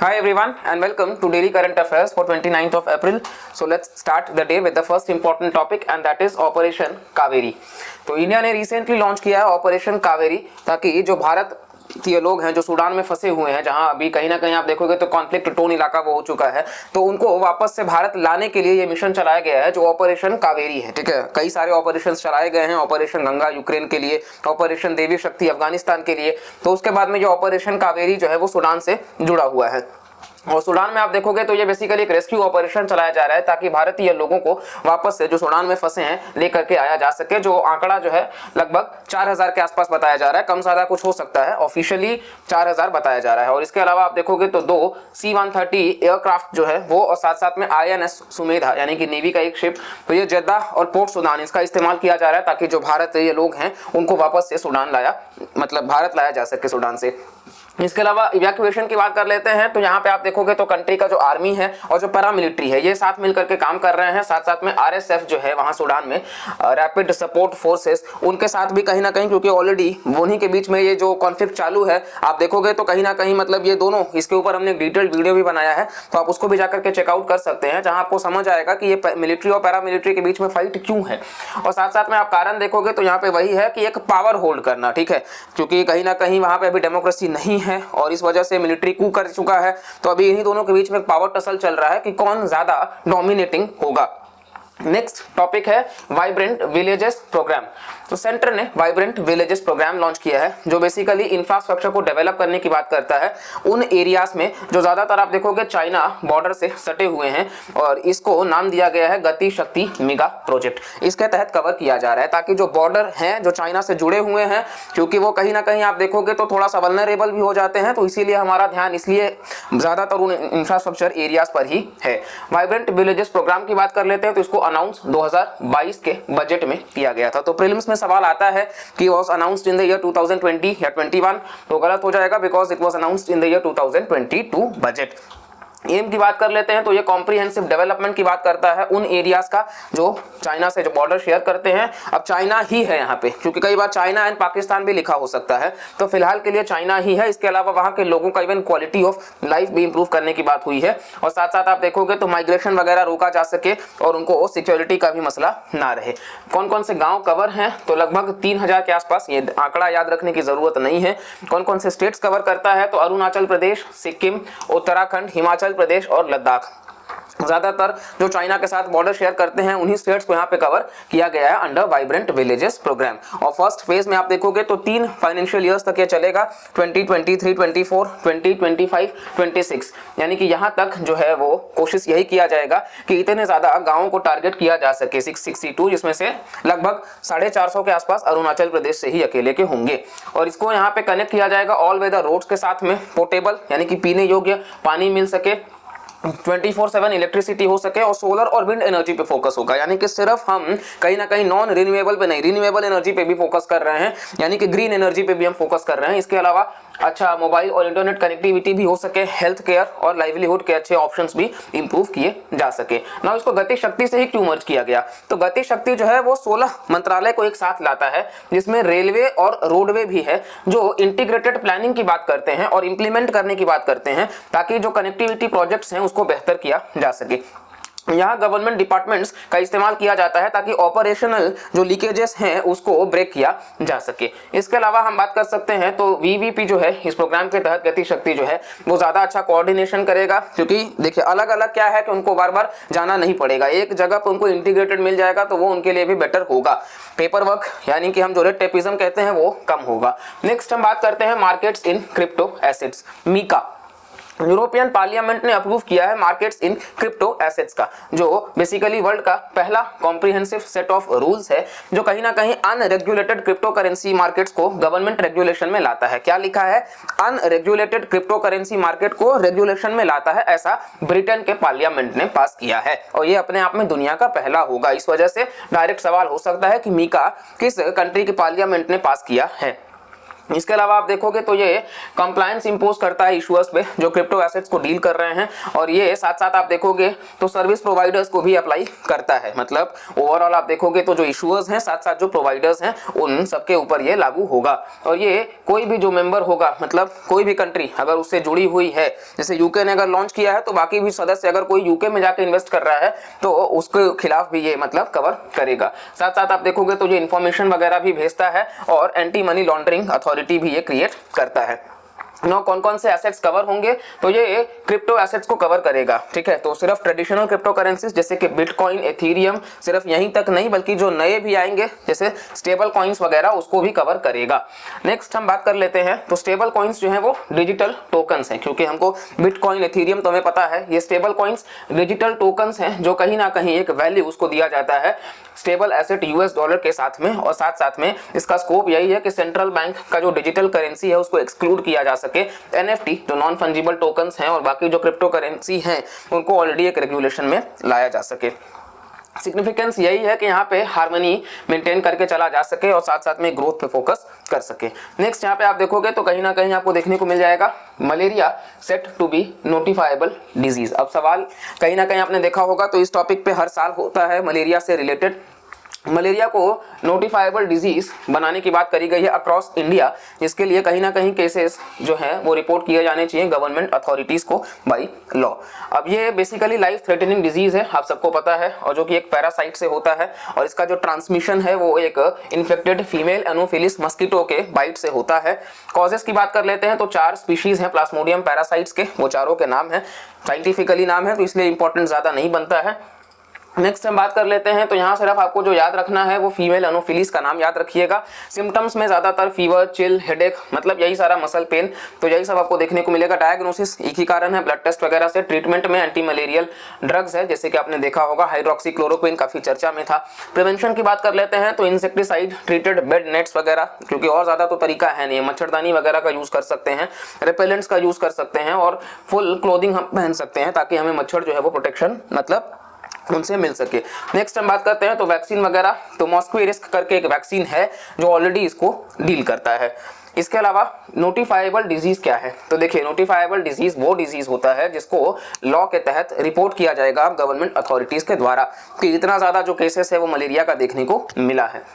Hi everyone and welcome to Daily Current Affairs for 29th of April. So let's start the day with the first important topic and that is Operation Kaveri. तो India ने recently launch किया है operation Kaveri ताकि जो भारत के लोग हैं जो सूडान में फंसे हुए हैं, जहां अभी कहीं ना कहीं आप देखोगे तो कॉन्फ्लिक्ट टोन इलाका वो हो चुका है, तो उनको वापस से भारत लाने के लिए ये मिशन चलाया गया है जो ऑपरेशन कावेरी है। ठीक है, कई सारे ऑपरेशन चलाए गए हैं, ऑपरेशन गंगा यूक्रेन के लिए, ऑपरेशन देवी शक्ति अफगानिस्तान के लिए, तो उसके बाद में जो ऑपरेशन कावेरी जो है वो सूडान से जुड़ा हुआ है। और सूडान में आप देखोगे तो ये बेसिकली एक रेस्क्यू ऑपरेशन चलाया जा रहा है ताकि भारतीय लोगों को वापस से जो सूडान में फंसे हैं लेकर के आया जा सके। जो आंकड़ा जो है लगभग 4000 के आसपास बताया जा रहा है, कम ज्यादा कुछ हो सकता है, ऑफिशियली 4000 बताया जा रहा है। और इसके अलावा आप देखोगे तो 2 C-130 एयरक्राफ्ट जो है वो, और साथ साथ में INS सुमेधा यानी कि नेवी का एक शिप, तो ये जेद्दाह और पोर्ट सूडान इसका इस्तेमाल किया जा रहा है ताकि जो भारतीय लोग हैं उनको वापस से सूडान लाया, मतलब भारत लाया जा सके सूडान से। इसके अलावा इवैक्यूएशन की बात कर लेते हैं तो यहाँ पे आप देखोगे तो कंट्री का जो आर्मी है और जो पैरामिलिट्री है ये साथ मिलकर के काम कर रहे हैं। साथ साथ में RSF जो है वहाँ सूडान में रैपिड सपोर्ट फोर्सेस, उनके साथ भी कहीं ना कहीं, क्योंकि ऑलरेडी उन्हीं के बीच में ये जो कॉन्फ्लिक्ट चालू है, आप देखोगे तो कहीं ना कहीं मतलब ये दोनों, इसके ऊपर हमने एक डिटेल्ड वीडियो भी बनाया है तो आप उसको भी जाकर के चेकआउट कर सकते हैं, जहाँ आपको समझ आएगा कि ये मिलिट्री और पैरामिलिट्री के बीच में फाइट क्यों है। और साथ साथ में आप कारण देखोगे तो यहाँ पे वही है कि एक पावर होल्ड करना, ठीक है, क्योंकि कहीं ना कहीं वहाँ पे अभी डेमोक्रेसी नहीं है और इस वजह से मिलिट्री कू कर चुका है, तो अभी इन्हीं दोनों के बीच में पावर टसल चल रहा है कि कौन ज्यादा डोमिनेटिंग होगा। नेक्स्ट टॉपिक है वाइब्रेंट विलेजेस प्रोग्राम। तो सेंटर ने वाइब्रेंट विलेजेस प्रोग्राम लॉन्च किया है जो बेसिकली इंफ्रास्ट्रक्चर को डेवलप करने की बात करता है उन एरियाज में जो ज्यादातर आप देखोगे चाइना बॉर्डर से सटे हुए हैं, और इसको नाम दिया गया है गति शक्ति मेगा प्रोजेक्ट। इसके तहत कवर किया जा रहा है ताकि जो बॉर्डर हैं जो चाइना से जुड़े हुए हैं, क्योंकि वो कहीं ना कहीं आप देखोगे तो थोड़ा सा वल्नरेबल भी हो जाते हैं, तो इसीलिए हमारा ध्यान इसलिए ज्यादातर उन इंफ्रास्ट्रक्चर एरियाज पर ही है। वाइब्रेंट विलेजेस प्रोग्राम की बात कर लेते हैं तो इसको अनाउंस 2022 के बजट में किया गया था। तो प्रीलिम्स में सवाल आता है कि was announced in the year 2020 या 21, तो गलत हो जाएगा because it was announced in the year 2022 budget. M की बात कर लेते हैं तो ये कॉम्प्रिहेंसिव डेवलपमेंट की बात करता है उन एरियाज का जो चाइना से जो बॉर्डर शेयर करते हैं। अब चाइना ही है यहाँ पे, क्योंकि कई बार चाइना एंड पाकिस्तान भी लिखा हो सकता है, तो फिलहाल के लिए चाइना ही है। इसके अलावा वहाँ के लोगों का इवन क्वालिटी ऑफ लाइफ भी इंप्रूव करने की बात हुई है, और साथ साथ आप देखोगे तो माइग्रेशन वगैरह रोका जा सके और उनको सिक्योरिटी का भी मसला ना रहे। कौन कौन से गाँव कवर हैं, तो लगभग 3000 के आसपास, ये आंकड़ा याद रखने की जरूरत नहीं है। कौन कौन से स्टेट्स कवर करता है, तो अरुणाचल प्रदेश, सिक्किम, उत्तराखंड, हिमाचल प्रदेश और लद्दाख। ज्यादातर जो चाइना के साथ बॉर्डर शेयर करते हैं उन्हीं स्टेट्स को यहाँ पे कवर किया गया है अंडर वाइब्रेंट विलेजेस प्रोग्राम। और फर्स्ट फेज में आप देखोगे तो 3 फाइनेंशियल ईयर्स तक ये चलेगा, 2023-24, 2025, 26, यानी कि यहाँ तक जो है वो कोशिश यही किया जाएगा कि इतने ज्यादा गाँवों को टारगेट किया जा सके, 662, जिसमें से लगभग 450 के आसपास अरुणाचल प्रदेश से ही अकेले के होंगे। और इसको यहाँ पे कनेक्ट किया जाएगा ऑल वेदर रोड्स के साथ में, पोर्टेबल यानी कि पीने योग्य पानी मिल सके, 24/7 इलेक्ट्रिसिटी हो सके, और सोलर और विंड एनर्जी पे फोकस होगा, यानी कि सिर्फ हम कहीं ना कहीं नॉन रिन्यूएबल पे नहीं, रिन्यूएबल एनर्जी पे भी फोकस कर रहे हैं, यानी कि ग्रीन एनर्जी पे भी हम फोकस कर रहे हैं। इसके अलावा अच्छा मोबाइल और इंटरनेट कनेक्टिविटी भी हो सके, हेल्थ केयर और लाइवलीहुड के अच्छे ऑप्शंस भी इंप्रूव किए जा सके ना। इसको गति शक्ति से ही क्यों मर्ज किया गया, तो गति शक्ति जो है वो 16 मंत्रालय को एक साथ लाता है, जिसमें रेलवे और रोडवे भी है, जो इंटीग्रेटेड प्लानिंग की बात करते हैं और इंप्लीमेंट करने की बात करते हैं ताकि जो कनेक्टिविटी प्रोजेक्ट्स हैं उसको बेहतर किया जा सके। यहाँ गवर्नमेंट डिपार्टमेंट्स का इस्तेमाल किया जाता है ताकि ऑपरेशनल जो लीकेजेस हैं उसको ब्रेक किया जा सके। इसके अलावा हम बात कर सकते हैं तो VVP जो है इस प्रोग्राम के तहत गति शक्ति जो है वो ज़्यादा अच्छा कोऑर्डिनेशन करेगा, क्योंकि देखिए अलग अलग क्या है कि उनको बार बार जाना नहीं पड़ेगा, एक जगह पर उनको इंटीग्रेटेड मिल जाएगा तो वो उनके लिए भी बेटर होगा। पेपर वर्क यानी कि हम जो रेड टेपिज्म कहते हैं वो कम होगा। नेक्स्ट हम बात करते हैं markets in crypto assets, MiCA। European parliament ने अप्रूव किया है मार्केट्स इन क्रिप्टो एसेट्स का, जो बेसिकली वर्ल्ड का पहला कॉम्प्रिहेंसिव सेट ऑफ रूल्स है जो कहीं ना कहीं अनरेगुलेटेड क्रिप्टो करेंसी मार्केट्स को गवर्नमेंट रेगुलेशन में लाता है। क्या लिखा है, अनरेगुलेटेड क्रिप्टो करेंसी मार्केट को रेगुलेशन में लाता है, ऐसा ब्रिटेन के पार्लियामेंट ने पास किया है, और ये अपने आप में दुनिया का पहला होगा। इस वजह से डायरेक्ट सवाल हो सकता है कि MiCA किस कंट्री के पार्लियामेंट ने पास किया है। इसके अलावा आप देखोगे तो ये कंप्लायंस इंपोज करता है इशूअर्स पे जो क्रिप्टो एसेट्स को डील कर रहे हैं, और ये साथ साथ आप देखोगे तो सर्विस प्रोवाइडर्स को भी अप्लाई करता है। मतलब ओवरऑल आप देखोगे तो जो इशूअर्स हैं साथ साथ जो प्रोवाइडर्स हैं उन सबके ऊपर ये लागू होगा। और ये कोई भी जो मेंबर होगा, मतलब कोई भी कंट्री अगर उससे जुड़ी हुई है, जैसे यूके ने अगर लॉन्च किया है तो बाकी भी सदस्य अगर कोई यूके में जाकर इन्वेस्ट कर रहा है तो उसके खिलाफ भी ये मतलब कवर करेगा। साथ साथ आप देखोगे तो ये इन्फॉर्मेशन वगैरह भी भेजता है और एंटी मनी लॉन्ड्रिंग अथॉरिटी भी ये क्रिएट करता है। नो कौन कौन से एसेट्स कवर होंगे, तो ये क्रिप्टो एसेट्स को कवर करेगा। ठीक है, तो सिर्फ ट्रेडिशनल क्रिप्टो करेंसीज जैसे कि बिटकॉइन, एथीरियम, सिर्फ यहीं तक नहीं बल्कि जो नए भी आएंगे जैसे स्टेबल कॉइन्स वगैरह उसको भी कवर करेगा। नेक्स्ट हम बात कर लेते हैं, तो स्टेबल कॉइन्स जो है वो डिजिटल टोकन्स हैं, क्योंकि हमको बिटकॉइन, एथीरियम तो हमें पता है, ये स्टेबल कॉइन्स डिजिटल टोकन्स हैं जो कहीं ना कहीं एक वैल्यू उसको दिया जाता है स्टेबल एसेट यूएस डॉलर के साथ में। और साथ साथ में इसका स्कोप यही है कि सेंट्रल बैंक का जो डिजिटल करेंसी है उसको एक्सक्लूड किया जा सके। एनएफटी जो नॉन फंजिबल टोकन्स हैं और बाकी जो क्रिप्टो करेंसी हैं उनको ऑलरेडी एक रेगुलेशन में लाया जा सके। सिग्निफिकेंस यही है कि यहाँ पे हार्मनी मेंटेन करके चला जा सके और साथ साथ में ग्रोथ पे फोकस कर सके। नेक्स्ट यहाँ पे आप देखोगे तो कहीं ना कहीं आपको देखने को मिल जाएगा malaria set to be notifiable disease. अब सवाल कहीं ना कहीं आपने देखा होगा तो इस टॉपिक पे हर साल होता है मलेरिया से रिलेटेड। मलेरिया को नोटिफाइबल डिजीज बनाने की बात करी गई है अक्रॉस इंडिया, जिसके लिए कहीं ना कहीं केसेस जो है वो रिपोर्ट किए जाने चाहिए गवर्नमेंट अथॉरिटीज को बाय लॉ। अब ये बेसिकली लाइफ थ्रेटनिंग डिजीज है, आप सबको पता है, और जो कि एक पैरासाइट से होता है और इसका जो ट्रांसमिशन है वो एक इन्फेक्टेड फीमेल एनोफिलिस मस्कीटो के बाइट से होता है। कॉजेस की बात कर लेते हैं तो 4 स्पीशीज हैं प्लाज्मोडियम पैरासाइट्स के, वो चारों के नाम है, साइंटिफिकली नाम है तो इसलिए इंपॉर्टेंट ज्यादा नहीं बनता है। नेक्स्ट हम बात कर लेते हैं, तो यहाँ सिर्फ आपको जो याद रखना है वो फीमेल एनोफिलिस का नाम याद रखिएगा। सिम्टम्स में ज्यादातर फीवर, चिल, हेडेक, मतलब यही सारा मसल पेन, तो यही सब आपको देखने को मिलेगा। डायग्नोसिस एक ही कारण है, ब्लड टेस्ट वगैरह से। ट्रीटमेंट में एंटी मलेरियल ड्रग्स है, जैसे कि आपने देखा होगा हाइड्रोक्सीक्लोरोक्विन काफी चर्चा में था। प्रिवेंशन की बात कर लेते हैं तो इंसेक्टिसाइड ट्रीटेड बेड नेट्स वगैरह, क्योंकि और ज्यादा तो तरीका है नहीं, मच्छरदानी वगैरह का यूज कर सकते हैं, रिपेलेंट्स का यूज कर सकते हैं और फुल क्लोथिंग हम पहन सकते हैं ताकि हमें मच्छर जो है वो प्रोटेक्शन मतलब उनसे मिल सके। नेक्स्ट हम बात करते हैं तो वैक्सीन वगैरह, तो मॉस्क्वी रिस्क करके एक वैक्सीन है जो ऑलरेडी इसको डील करता है। इसके अलावा नोटिफाइबल डिजीज क्या है, तो देखिए नोटिफाइबल डिजीज वो डिजीज होता है जिसको लॉ के तहत रिपोर्ट किया जाएगा गवर्नमेंट अथॉरिटीज के द्वारा कि इतना ज्यादा जो केसेस है वो मलेरिया का देखने को मिला है।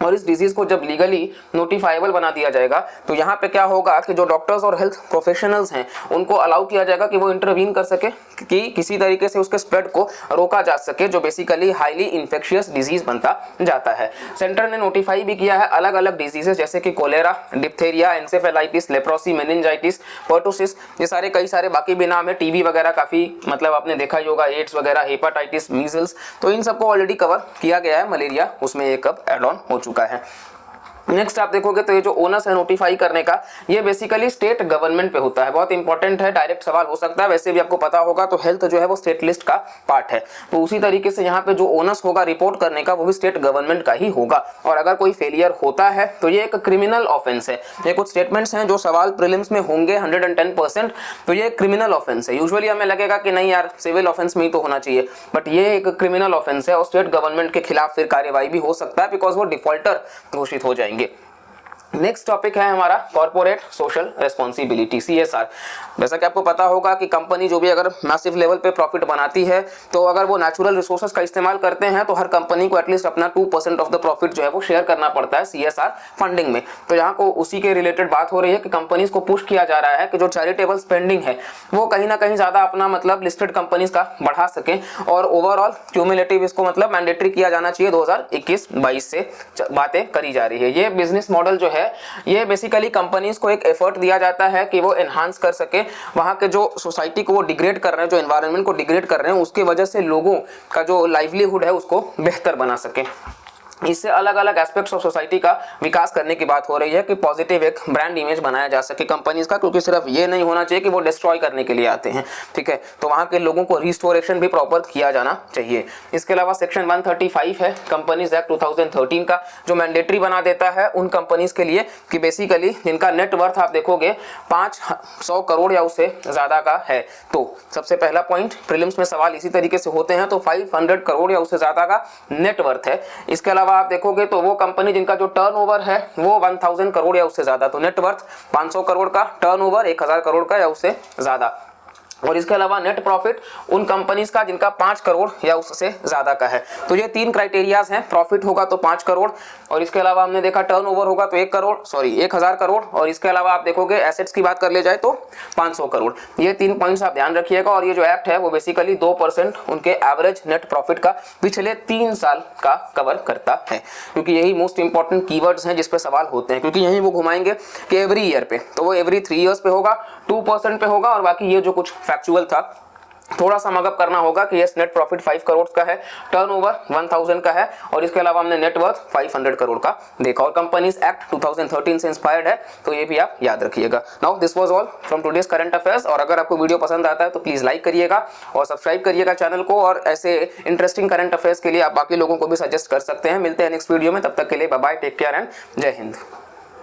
और इस डिजीज को जब लीगली नोटिफाइबल बना दिया जाएगा तो यहाँ पे क्या होगा कि जो डॉक्टर्स और हेल्थ प्रोफेशनल्स हैं उनको अलाउ किया जाएगा कि वो इंटरवीन कर सके कि किसी तरीके से उसके स्प्रेड को रोका जा सके, जो बेसिकली हाईली इन्फेक्शियस डिजीज बनता जाता है। सेंटर ने नोटिफाई भी किया है अलग अलग डिजीजेस जैसे कि cholera, diphtheria, encephalitis, leprosy, meningitis, pertussis, ये सारे कई सारे बाकी भी नाम है। टीबी वगैरह काफी मतलब आपने देखा ही होगा, एड्स वगैरह, हेपाटाइटिस, मीजल्स, तो इन सबको ऑलरेडी कवर किया गया है। मलेरिया उसमें एक अब एड ऑन हो चुका है। नेक्स्ट आप देखोगे तो ये जो ओनस है नोटिफाई करने का, ये बेसिकली स्टेट गवर्नमेंट पे होता है। बहुत इंपॉर्टेंट है, डायरेक्ट सवाल हो सकता है, वैसे भी आपको पता होगा तो हेल्थ जो है वो स्टेट लिस्ट का पार्ट है, तो उसी तरीके से यहाँ पे जो ओनस होगा रिपोर्ट करने का वो भी स्टेट गवर्नमेंट का ही होगा। और अगर कोई फेलियर होता है तो ये एक क्रिमिनल ऑफेंस है। ये कुछ स्टेटमेंट्स हैं जो सवाल प्रीलिम्स में होंगे 110%, तो ये क्रिमिनल ऑफेंस है। यूजुअली हमें लगेगा कि नहीं यार सिविल ऑफेंस में ही तो होना चाहिए, बट ये एक क्रिमिनल ऑफेंस है और स्टेट गवर्नमेंट के खिलाफ फिर कार्यवाही भी हो सकता है बिकॉज वो डिफॉल्टर घोषित हो जाएंगे। नेक्स्ट टॉपिक है हमारा कॉर्पोरेट सोशल रेस्पॉन्सिबिलिटी, CSR। जैसा कि आपको पता होगा कि कंपनी जो भी अगर मैसिव लेवल पे प्रॉफिट बनाती है तो अगर वो नेचुरल रिसोर्सेज का इस्तेमाल करते हैं तो हर कंपनी को एटलीस्ट अपना 2% ऑफ द प्रॉफिट जो है वो शेयर करना पड़ता है CSR फंडिंग में। तो यहाँ को उसी के रिलेटेड बात हो रही है कि कंपनीज को पुश किया जा रहा है कि जो चैरिटेबल स्पेंडिंग है वो कहीं ना कहीं ज्यादा अपना मतलब लिस्टेड कंपनीज का बढ़ा सके और ओवरऑल क्यूमुलेटिव इसको मतलब मैंडेटरी किया जाना चाहिए 2021-22 से बातें करी जा रही है। ये बिजनेस मॉडल जो है ये बेसिकली कंपनीज को एक एफर्ट दिया जाता है कि वो एनहांस कर सके वहां के जो सोसाइटी को वो डिग्रेड कर रहे हैं, जो एनवायरनमेंट को डिग्रेड कर रहे हैं, उसकी वजह से लोगों का जो लाइवलीहुड है उसको बेहतर बना सके। इससे अलग अलग एस्पेक्ट्स ऑफ सोसाइटी का विकास करने की बात हो रही है कि पॉजिटिव एक ब्रांड इमेज बनाया जा सके कंपनीज का, क्योंकि सिर्फ ये नहीं होना चाहिए कि वो डिस्ट्रॉय करने के लिए आते हैं, ठीक है, तो वहां के लोगों को रिस्टोरेशन भी प्रॉपर किया जाना चाहिए। इसके अलावा सेक्शन 135 है कंपनीज एक्ट 2013 का, जो मैंडेटरी बना देता है उन कंपनीज के लिए कि बेसिकली जिनका नेटवर्थ आप देखोगे 500 करोड़ या उससे ज्यादा का है। तो सबसे पहला पॉइंट प्रीलिम्स में सवाल इसी तरीके से होते हैं, तो 500 करोड़ या उससे ज्यादा का नेटवर्थ है। इसके अलावा अलावा आप देखोगे तो वो कंपनी जिनका जो टर्नओवर है वो 1000 करोड़ या उससे ज्यादा, तो नेटवर्थ 500 करोड़ का, टर्नओवर 1000 करोड़ का या उससे ज्यादा। और इसके अलावा नेट प्रॉफिट उन कंपनीज का जिनका 5 करोड़ या उससे ज्यादा का है। तो ये 3 क्राइटेरियाज हैं, प्रॉफिट होगा तो 5 करोड़, और इसके अलावा हमने देखा टर्नओवर होगा तो 1000 करोड़, और इसके अलावा आप देखोगे एसेट्स की बात कर ले जाए तो 500 करोड़। ये 3 पॉइंट्स आप ध्यान रखिएगा। और ये जो एक्ट है वो बेसिकली 2% उनके एवरेज नेट प्रॉफिट का पिछले 3 साल का कवर करता है, क्योंकि यही मोस्ट इंपॉर्टेंट कीवर्ड्स हैं जिस पे सवाल होते हैं, क्योंकि यही वो घुमाएंगे कि एवरी ईयर पे, तो वो एवरी 3 ईयर्स पे होगा, 2% पे होगा, और बाकी ये जो कुछ फैक्चुअल था थोड़ा सा मगअप करना होगा कि यस नेट प्रॉफिट 5 करोड़ का है, टर्नओवर 1000 का है, और इसके अलावा हमने नेटवर्थ 500 करोड़ का देखा, और कंपनीज एक्ट 2013 से इंस्पायर्ड है, तो ये भी आप याद रखिएगा। Now this was all from today's current affairs, और अगर आपको वीडियो पसंद आता है तो प्लीज लाइक करिएगा और सब्सक्राइब करिएगा चैनल को, और ऐसे इंटरेस्टिंग करंट अफेयर्स के लिए आप बाकी लोगों को भी सजेस्ट कर सकते हैं। मिलते हैं नेक्स्ट वीडियो में, तब तक के लिए bye bye, take care and जय हिंद।